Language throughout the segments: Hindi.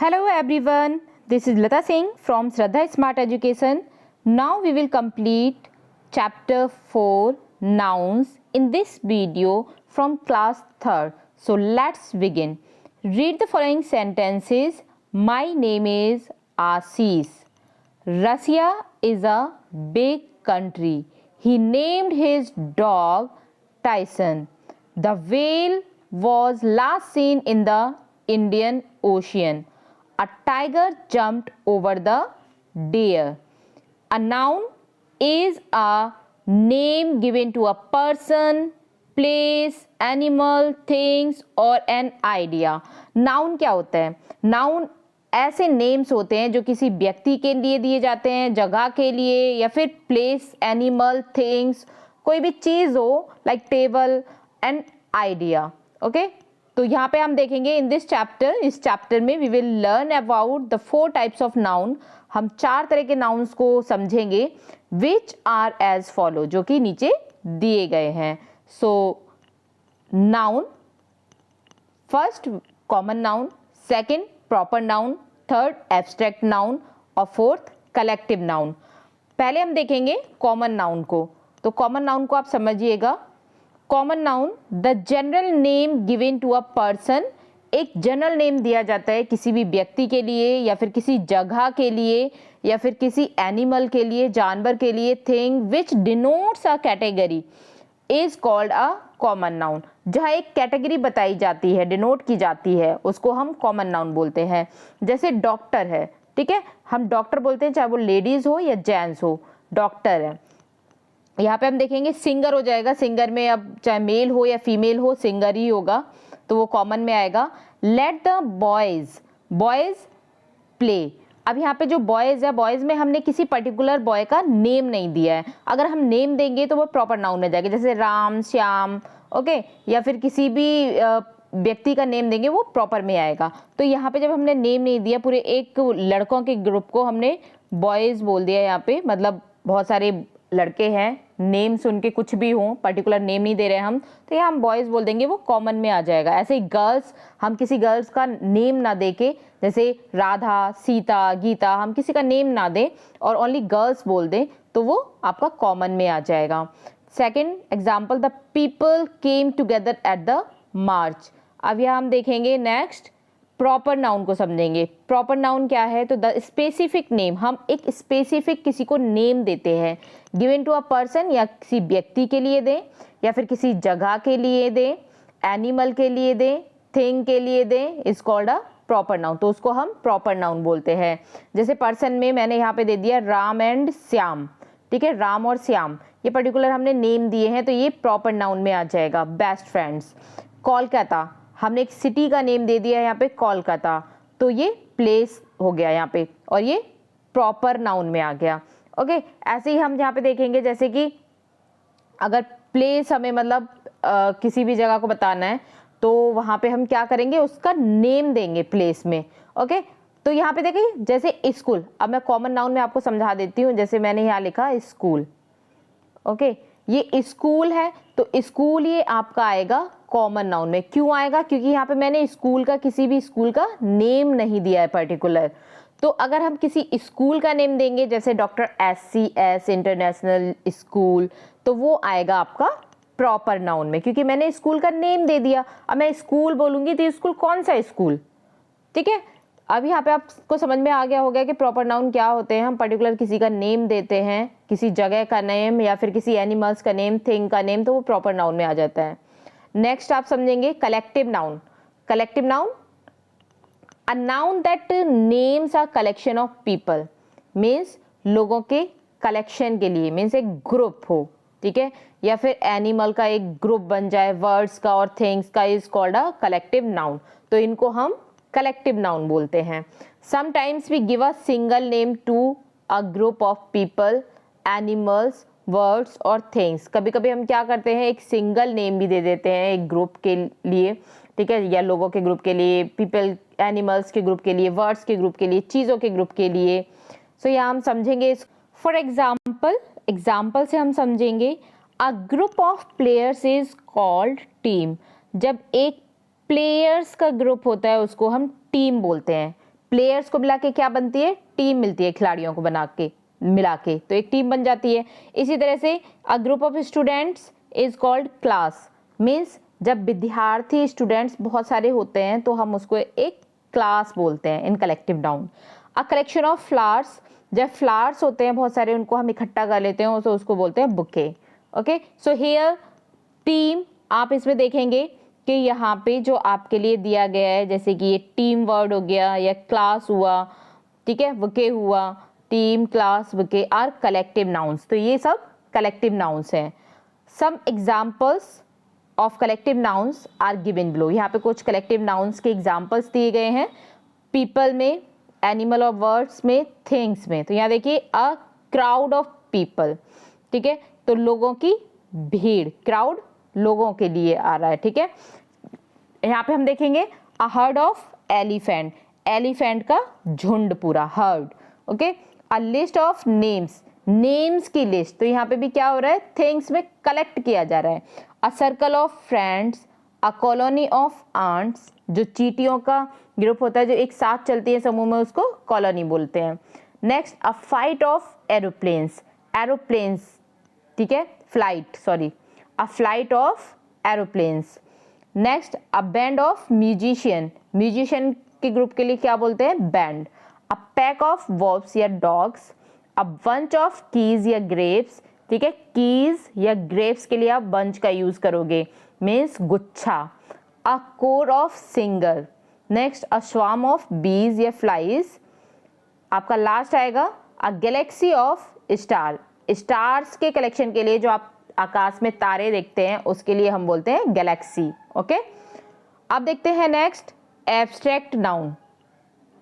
Hello everyone, this is Lata Singh from Shraddha Smart Education. Now we will complete chapter 4 nouns in this video from class 3rd. So let's begin. Read the following sentences. My name is Ashish. Russia is a big country. He named his dog Tyson. The whale was last seen in the Indian Ocean. A tiger jumped over the deer. A noun is a name given to a person, place, animal, things or an idea. Noun क्या होता है? Noun ऐसे नेम्स होते हैं जो किसी व्यक्ति के लिए दिए जाते हैं, जगह के लिए, या फिर प्लेस, एनिमल, थिंग्स, कोई भी चीज़ हो, like table and idea. Okay, तो यहाँ पे हम देखेंगे इन दिस चैप्टर, इस चैप्टर में we will learn about the 4 types of noun. हम 4 तरह के नाउन्स को समझेंगे विच आर एज फॉलो, जो कि नीचे दिए गए हैं. So noun, first common noun, second proper noun, third abstract noun और फोर्थ कलेक्टिव नाउन. पहले हम देखेंगे कॉमन नाउन को. तो कॉमन नाउन को आप समझिएगा. Common noun, the general name given to a person, एक जनरल नेम दिया जाता है किसी भी व्यक्ति के लिए या फिर किसी जगह के लिए या फिर किसी एनिमल के लिए, जानवर के लिए, thing which denotes a category is called a common noun. जहाँ एक कैटेगरी बताई जाती है, डिनोट की जाती है, उसको हम कॉमन नाउन बोलते हैं. जैसे डॉक्टर है, ठीक है, हम डॉक्टर बोलते हैं चाहे वो लेडीज हो या जेंट्स हो, डॉक्टर है. यहाँ पे हम देखेंगे सिंगर हो जाएगा. सिंगर में अब चाहे मेल हो या फीमेल हो, सिंगर ही होगा, तो वो कॉमन में आएगा. Let the boys play. अब यहाँ पे जो बॉयज है, बॉयज में हमने किसी पर्टिकुलर बॉय का नेम नहीं दिया है. अगर हम नेम देंगे तो वो प्रॉपर नाउन में जाएगा, जैसे राम, श्याम, ओके, या फिर किसी भी व्यक्ति का नेम देंगे वो प्रॉपर में आएगा. तो यहाँ पे जब हमने नेम नहीं दिया, पूरे एक लड़कों के ग्रुप को हमने बॉयज बोल दिया. यहाँ पे मतलब बहुत सारे लड़के हैं, नेम्स उनके कुछ भी हों, पर्टिकुलर नेम नहीं दे रहे हम, तो यहाँ हम बॉयज़ बोल देंगे, वो कॉमन में आ जाएगा. ऐसे ही गर्ल्स, हम किसी गर्ल्स का नेम ना दे के, जैसे राधा, सीता, गीता, हम किसी का नेम ना दें और ओनली गर्ल्स बोल दें, तो वो आपका कॉमन में आ जाएगा. Second example, the people came together at the march. अब यहाँ हम देखेंगे नेक्स्ट प्रॉपर नाउन को समझेंगे. प्रॉपर नाउन क्या है? तो द स्पेसिफिक नेम, हम एक स्पेसिफिक किसी को नेम देते हैं, गिवन टू अ पर्सन, या किसी व्यक्ति के लिए दें या फिर किसी जगह के लिए दें, एनिमल के लिए दें, थिंग के लिए दें, is called a proper noun. तो उसको हम प्रॉपर नाउन बोलते हैं. जैसे पर्सन में मैंने यहाँ पे दे दिया राम एंड श्याम, ठीक है, राम और श्याम, ये पर्टिकुलर हमने नेम दिए हैं, तो ये प्रॉपर नाउन में आ जाएगा. Best friends. कोलकाता, हमने एक सिटी का नेम दे दिया यहाँ पे कोलकाता, तो ये प्लेस हो गया यहाँ पे और ये प्रॉपर नाउन में आ गया. ओके, ऐसे ही हम यहाँ पे देखेंगे, जैसे कि अगर प्लेस हमें मतलब किसी भी जगह को बताना है, तो वहाँ पे हम क्या करेंगे, उसका नेम देंगे प्लेस में. ओके, तो यहाँ पे देखिए जैसे स्कूल, अब मैं कॉमन नाउन में आपको समझा देती हूँ. जैसे मैंने यहाँ लिखा स्कूल, ओके, ये स्कूल है, तो स्कूल ये आपका आएगा कॉमन नाउन में. क्यों आएगा? क्योंकि यहाँ पे मैंने स्कूल का, किसी भी स्कूल का नेम नहीं दिया है पर्टिकुलर. तो अगर हम किसी स्कूल का नेम देंगे, जैसे डॉक्टर SCS इंटरनेशनल स्कूल, तो वो आएगा आपका प्रॉपर नाउन में, क्योंकि मैंने स्कूल का नेम दे दिया. अब मैं स्कूल बोलूँगी तो स्कूल कौन सा स्कूल, ठीक है. अब यहाँ पे आपको समझ में आ गया होगा कि प्रॉपर नाउन क्या होते हैं. हम पर्टिकुलर किसी का नेम देते हैं, किसी जगह का नेम या फिर किसी एनिमल्स का नेम, थिंग का नेम, तो वो प्रॉपर नाउन में आ जाता है. नेक्स्ट आप समझेंगे collective noun. Collective noun, a noun that names a collection of people, means लोगों के कलेक्शन के लिए, मीन्स एक ग्रुप हो, ठीक है, या फिर एनिमल का एक ग्रुप बन जाए, वर्ड्स का और थिंग्स का, is called a collective noun. तो इनको हम कलेक्टिव नाउन बोलते हैं. Sometimes we give a single name to a group of people, animals, words और थिंग्स. कभी कभी हम क्या करते हैं, एक सिंगल नेम भी दे देते हैं एक ग्रुप के लिए, ठीक है, या लोगों के ग्रुप के लिए, पीपल, एनिमल्स के ग्रुप के लिए, वर्ड्स के ग्रुप के लिए, चीज़ों के ग्रुप के लिए. सो यहाँ हम समझेंगे, फॉर एग्जाम्पल से हम समझेंगे, अ group of players is called team. जब एक प्लेयर्स का ग्रुप होता है उसको हम टीम बोलते हैं. प्लेयर्स को मिला के क्या बनती है, टीम मिलती है, खिलाड़ियों को बना के मिला के तो एक टीम बन जाती है। इसी तरह से अ group of students is called class, means जब विद्यार्थी स्टूडेंट्स बहुत सारे होते हैं तो हम उसको एक क्लास बोलते हैं इन collective noun. A collection of flowers, जब फ्लावर्स होते हैं बहुत सारे उनको हम इकट्ठा कर लेते हैं तो उसको बोलते हैं bouquet. Okay, so here team, आप इसमें देखेंगे कि यहाँ पे जो आपके लिए दिया गया है जैसे कि ये टीम वर्ड हो गया या क्लास हुआ, ठीक है, बुके हुआ, team, class, bouquet are collective nouns, तो ये सब कलेक्टिव नाउन्स हैं। Some examples of collective nouns are given below, यहाँ पे कुछ कलेक्टिव नाउन्स के एग्जाम्पल्स दिए गए हैं, पीपल में, एनिमल और वर्ड्स में, थिंग्स में। तो यहाँ देखिए अ क्राउड ऑफ पीपल, ठीक है, तो लोगों की भीड़, क्राउड लोगों के लिए आ रहा है, ठीक है। यहाँ पे हम देखेंगे a herd of elephant, elephant का झुंड पूरा, heard. Okay, a list of names, names की लिस्ट, तो यहाँ पे भी क्या हो रहा है, थिंग्स में कलेक्ट किया जा रहा है। A circle of friends, a colony of ants, जो चींटियों का ग्रुप होता है जो एक साथ चलती है समूह में, उसको कॉलोनी बोलते हैं। Next a fight of aeroplanes, aeroplanes, ठीक है, flight, sorry, a flight of aeroplanes. Next a band of musician, musician के ग्रुप के लिए क्या बोलते हैं, band. A pack of wolves या dogs, a bunch of keys या ग्रेप्स, ठीक है, कीज या ग्रेप्स के लिए आप बंच का यूज करोगे, मीन्स गुच्छा। A core of singer, next a swarm of बीज या फ्लाइज। आपका लास्ट आएगा अ गैलेक्सी ऑफ स्टार, स्टार्स के कलेक्शन के लिए जो आप आकाश में तारे देखते हैं उसके लिए हम बोलते हैं गैलेक्सी। ओके, अब देखते हैं नेक्स्ट एब्स्ट्रैक्ट नाउन।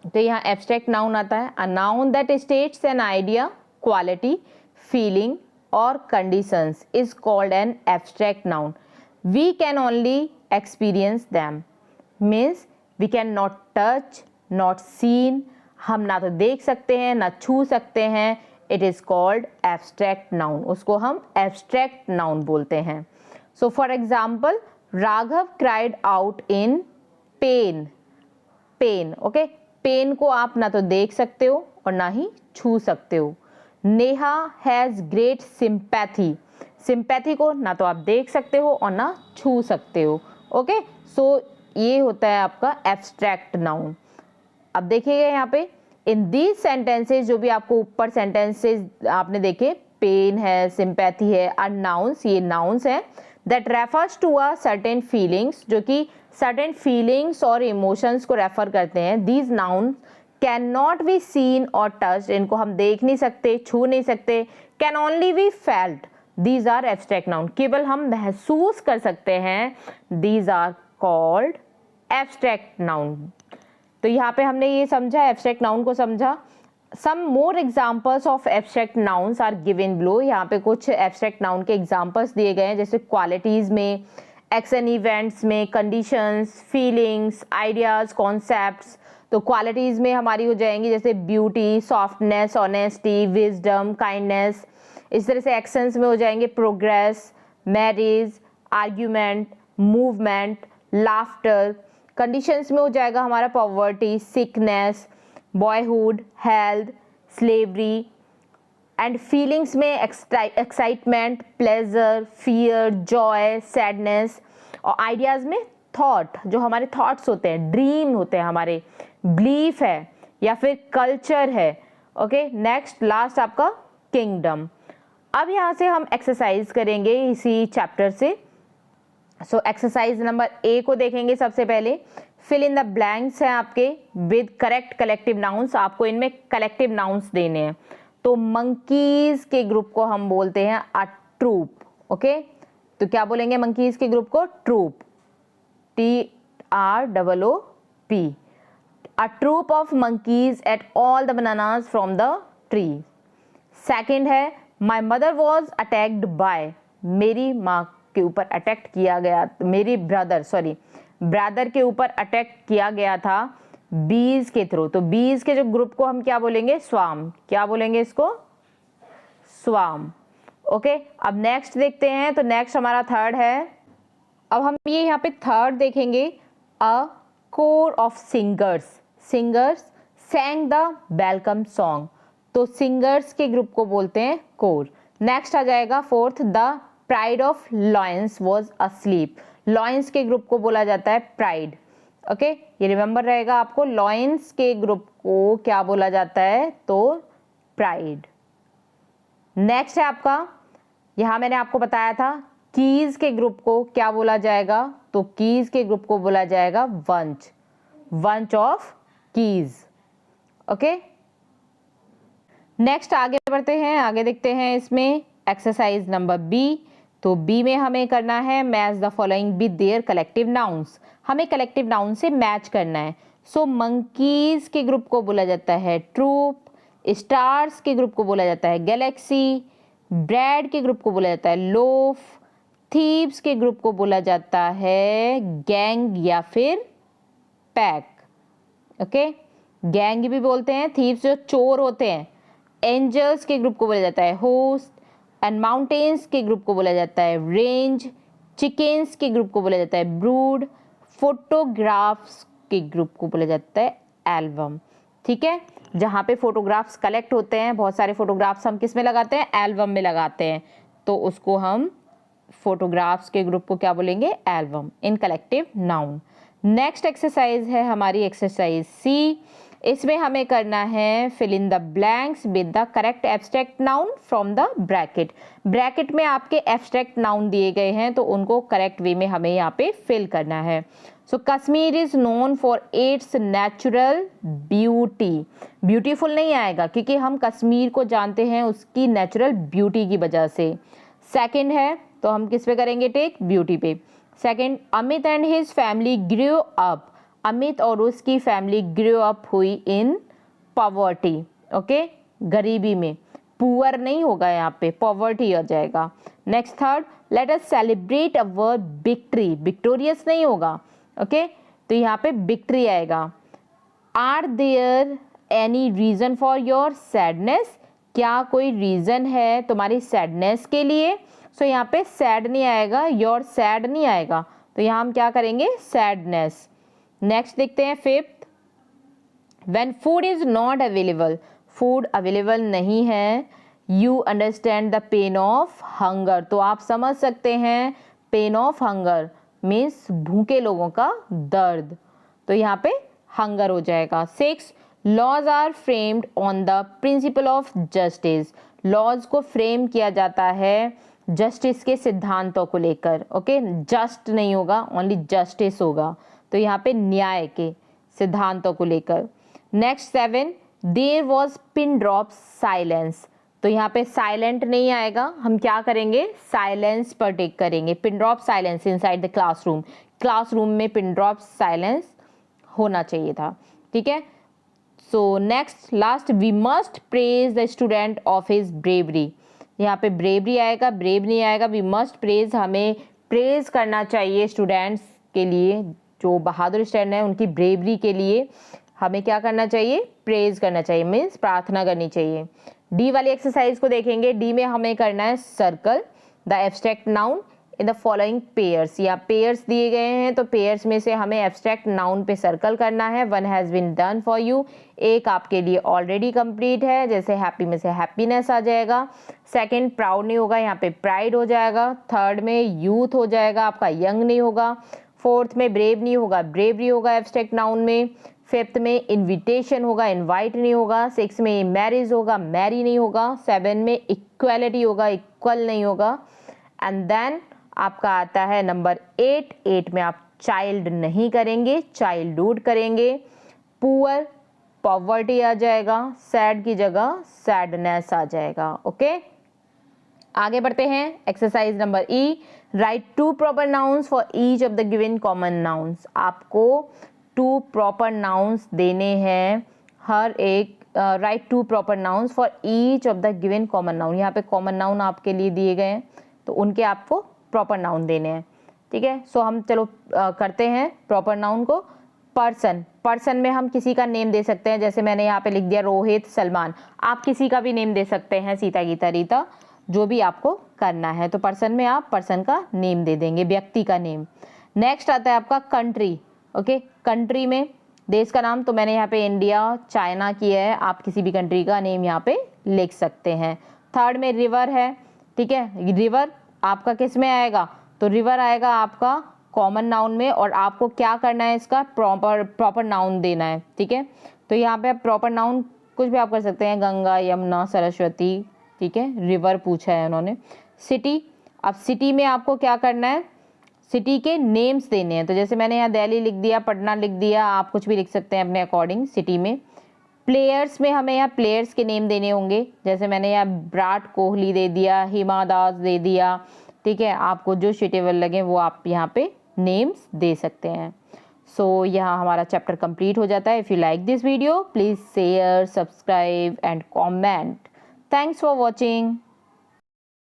तो यहाँ एब्स्ट्रैक्ट नाउन आता है, a noun that states an idea, quality, feeling और conditions is called an abstract noun. We can only experience them, means we can not touch, not seen, हम ना तो देख सकते हैं ना छू सकते हैं, it is called abstract noun, उसको हम एब्स्ट्रैक्ट नाउन बोलते हैं। So for example Raghav cried out in pain, pain, okay, pain को आप ना तो देख सकते हो और ना ही छू सकते हो। Neha has great sympathy, sympathy को ना तो आप देख सकते हो और ना छू सकते हो। ओके, सो ये होता है आपका एब्स्ट्रैक्ट नाउन। अब देखिएगा यहाँ पे इन दीज सेंटेंसेज, जो भी आपको ऊपर सेंटेंसेज आपने देखे, पेन है, सिंपैथी है, आर नाउन्स, ये नाउन्स हैं that refers to a certain feelings, जो कि सर्टेन फीलिंग्स और इमोशंस को रेफर करते हैं। These nouns can not be seen और टच्ड, इनको हम देख नहीं सकते, छू नहीं सकते, can only be felt, these are abstract noun, केवल हम महसूस कर सकते हैं, these are called abstract noun. तो यहाँ पे हमने ये समझा, एब्स्ट्रैक्ट नाउन को समझा। Some more examples of abstract nouns are given below, यहाँ पे कुछ एब्स्ट्रैक्ट नाउन के एग्जाम्पल्स दिए गए हैं, जैसे क्वालिटीज में, एक्शन इवेंट्स में, कंडीशंस, फीलिंग्स, आइडियाज, कॉन्सेप्ट्स। तो क्वालिटीज में हमारी हो जाएंगी जैसे beauty, softness, honesty, wisdom, kindness. इस तरह से एक्शंस में हो जाएंगे progress, marriage, argument, movement, laughter. Conditions में हो जाएगा हमारा poverty, sickness, boyhood, health, slavery. And feelings में excitement, pleasure, fear, joy, sadness. और आइडियाज़ में थॉट, जो हमारे थॉट्स होते हैं, ड्रीम होते हैं हमारे, बिलीफ है या फिर कल्चर है। ओके, नेक्स्ट लास्ट आपका किंगडम। अब यहाँ से हम एक्सरसाइज करेंगे इसी चैप्टर से। सो एक्सरसाइज नंबर ए को देखेंगे सबसे पहले। फिल इन द ब्लैंक्स हैं आपके विद करेक्ट कलेक्टिव नाउन्स, आपको इनमें कलेक्टिव नाउन्स देने हैं। तो मंकीज के ग्रुप को हम बोलते हैं अ ट्रूप। ओके, तो क्या बोलेंगे मंकीज के ग्रुप को, troop, TROOP, a troop of monkeys ate all the bananas from the tree. Second है my mother was attacked by, मेरी माँ के ऊपर अटैक किया गया, मेरी ब्रदर के ऊपर अटैक किया गया था बीज के थ्रू। तो बीज के जो ग्रुप को हम क्या बोलेंगे, स्वाम, क्या बोलेंगे इसको, स्वाम। ओके, अब नेक्स्ट देखते हैं। तो नेक्स्ट हमारा थर्ड है, अब हम ये यहाँ पे थर्ड देखेंगे, a core of singers, singers sang the welcome song, तो सिंगर्स के ग्रुप को बोलते हैं कोर। नेक्स्ट आ जाएगा fourth, the pride of lions was asleep, lions के ग्रुप को बोला जाता है प्राइड। ओके, ये रिमेंबर रहेगा आपको, लॉयंस के ग्रुप को क्या बोला जाता है, तो प्राइड। नेक्स्ट है आपका, यहां मैंने आपको बताया था कीज के ग्रुप को क्या बोला जाएगा, तो कीज के ग्रुप को बोला जाएगा वंच, वंच ऑफ कीज। ओके, नेक्स्ट आगे बढ़ते हैं, आगे देखते हैं इसमें एक्सरसाइज नंबर बी। तो बी में हमें करना है match the following with their collective nouns, हमें कलेक्टिव नाउन से मैच करना है। सो मंकीज के ग्रुप को बोला जाता है ट्रूप, स्टार्स के ग्रुप को बोला जाता है गैलेक्सी, ब्रेड के ग्रुप को बोला जाता है लोफ, थीव्स के ग्रुप को बोला जाता है गैंग या फिर पैक। ओके, गैंग भी बोलते हैं, थीव्स जो चोर होते हैं। एंजल्स के ग्रुप को बोला जाता है होस्ट, एंड माउंटेन्स के ग्रुप को बोला जाता है रेंज, चिकन्स के ग्रुप को बोला जाता है ब्रूड, फोटोग्राफ्स के ग्रुप को बोला जाता है एल्बम। ठीक है, जहाँ पे फोटोग्राफ्स कलेक्ट होते हैं, बहुत सारे फोटोग्राफ्स हम किस में लगाते हैं, एल्बम में लगाते हैं, तो उसको हम फोटोग्राफ्स के ग्रुप को क्या बोलेंगे, album, in collective noun. Next exercise है हमारी एक्सरसाइज सी। इसमें हमें करना है fill in the blanks with the correct abstract noun from the bracket. Bracket में आपके एब्स्ट्रैक्ट नाउन दिए गए हैं, तो उनको करेक्ट वे में हमें यहाँ पे फिल करना है। So Kashmir is known for its natural beauty, beautiful नहीं आएगा क्योंकि हम कश्मीर को जानते हैं उसकी नेचुरल ब्यूटी की वजह से। सेकंड है, तो हम किस पे करेंगे टेक, ब्यूटी पे। Second, Amit and his family grew up, Amit और उसकी फैमिली ग्रू अप हुई इन पॉवर्टी। ओके, गरीबी में, पुअर नहीं होगा यहाँ पे, पॉवर्टी आ जाएगा। Next third, let us celebrate our victory, victorious नहीं होगा। ओके, तो यहाँ पे विक्ट्री आएगा। Are there any reason for your sadness, क्या कोई रीजन है तुम्हारी सैडनेस के लिए। सो यहाँ पे सैड नहीं आएगा, योर सैड नहीं आएगा, तो यहाँ हम क्या करेंगे, सैडनेस। नेक्स्ट देखते हैं fifth, when food is not available, food available नहीं है, you understand the pain of hunger, तो आप समझ सकते हैं पेन ऑफ हंगर मीन्स भूखे लोगों का दर्द, तो यहाँ पे हंगर हो जाएगा। Six, laws are framed on the principle of justice, laws को फ्रेम किया जाता है जस्टिस के सिद्धांतों को लेकर। ओके, जस्ट नहीं होगा, ओनली जस्टिस होगा, तो यहाँ पे न्याय के सिद्धांतों को लेकर। Next seven, there was pin drop silence, तो यहाँ पे साइलेंट नहीं आएगा, हम क्या करेंगे, साइलेंस पर टेक करेंगे। Pin drop silence inside the classroom, classroom में पिन ड्रॉप साइलेंस होना चाहिए था। ठीक है, so next last, we must praise the student of his bravery, यहाँ पे ब्रेवरी आएगा, ब्रेव नहीं आएगा, वी मस्ट प्रेज, हमें प्रेज करना चाहिए स्टूडेंट्स के लिए, जो बहादुर स्टूडेंट हैं उनकी ब्रेवरी के लिए हमें क्या करना चाहिए, प्रेज करना चाहिए, मीन्स प्रार्थना करनी चाहिए। डी वाली एक्सरसाइज को देखेंगे, डी में हमें करना है circle the abstract noun in the following pairs, या पेयर्स दिए गए हैं, तो पेयर्स में से हमें एब्स्ट्रैक्ट नाउन पे सर्कल करना है। One has been done for you, एक आपके लिए ऑलरेडी कंप्लीट है, जैसे हैप्पी में से हैप्पीनेस आ जाएगा। सेकंड, प्राउड नहीं होगा, यहाँ पे प्राइड हो जाएगा। थर्ड में यूथ हो जाएगा, आपका यंग नहीं होगा। फोर्थ में ब्रेव नहीं होगा, ब्रेवरी होगा एब्स्ट्रैक्ट नाउन में। फिफ्थ में इन्विटेशन होगा, इनवाइट नहीं होगा। सिक्स में मैरिज होगा, मैरी नहीं होगा। सेवन में इक्वालिटी होगा, इक्वल नहीं होगा। एंड देन आपका आता है नंबर 8, 8 में आप चाइल्ड नहीं करेंगे, चाइल्डहुड करेंगे। पुअर, पॉवर्टी आ जाएगा, सैड की जगह सैडनेस आ जाएगा। ओके, आगे बढ़ते हैं। Exercise number E, right 2 proper nouns for each of the given common nouns, आपको 2 प्रॉपर नाउन्स देने हैं हर एक, right 2 proper nouns for each of the given common noun, यहाँ पे कॉमन नाउन आपके लिए दिए गए हैं, तो उनके आपको प्रॉपर नाउन देने हैं। ठीक है, सो हम चलो करते हैं प्रॉपर नाउन को। पर्सन, पर्सन में हम किसी का नेम दे सकते हैं, जैसे मैंने यहाँ पे लिख दिया रोहित, सलमान, आप किसी का भी नेम दे सकते हैं, सीता, गीता, रीता, जो भी आपको करना है। तो पर्सन में आप पर्सन का नेम दे देंगे, व्यक्ति का नेम। नेक्स्ट आता है आपका कंट्री। ओके, कंट्री में देश का नाम तो मैंने यहाँ पे इंडिया, चाइना किया है, आप किसी भी कंट्री का नेम यहाँ पे लिख सकते हैं। थर्ड में रिवर है, ठीक है। रिवर आपका किस में आएगा, तो रिवर आएगा आपका कॉमन नाउन में, और आपको क्या करना है, इसका प्रॉपर नाउन देना है, ठीक है। तो यहाँ पे आप प्रॉपर नाउन कुछ भी आप कर सकते हैं, गंगा, यमुना, सरस्वती, ठीक है। रिवर पूछा है उन्होंने। सिटी, अब सिटी में आपको क्या करना है, सिटी के नेम्स देने हैं। तो जैसे मैंने यहाँ दिल्ली लिख दिया, पटना लिख दिया, आप कुछ भी लिख सकते हैं अपने अकॉर्डिंग सिटी में। प्लेयर्स में हमें यहाँ प्लेयर्स के नेम देने होंगे, जैसे मैंने यहाँ विराट कोहली दे दिया, हिमा दास दे दिया, ठीक है। आपको जो सूटेबल लगे वो आप यहाँ पे नेम्स दे सकते हैं। सो यहाँ हमारा चैप्टर कंप्लीट हो जाता है। If you like this video please share, subscribe and comment. Thanks for watching.